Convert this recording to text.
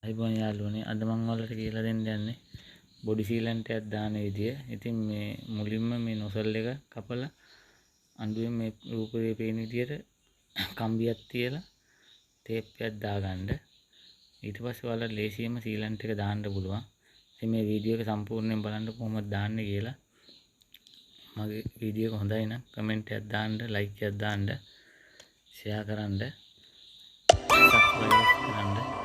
අයිබෝන් යාළුවනේ අද මම ඔයාලට කියලා දෙන්න යන්නේ බොඩි සීලන්ට් එකක් දාන විදිය. ඉතින් මේ මුලින්ම මේ නොසල් එක කපලා අඬුවෙන් මේ රූපේ පේන විදියට කම්බියක් තියලා ටේප් එකක් දාගන්න. ඊට පස්සේ ඔයාලට ලේසියෙන්ම සීලන්ට් එක දාන්න පුළුවන්. ඉතින් මේ වීඩියෝ එක සම්පූර්ණයෙන් බලන්න කොහොමද දාන්නේ කියලා. මගේ වීඩියෝ එක හොඳයි නම් කමෙන්ට් එකක් දාන්න, ලයික් එකක් දාන්න, ෂෙයා කරන්න, සබ්ස්ක්‍රයිබ් කරන්න.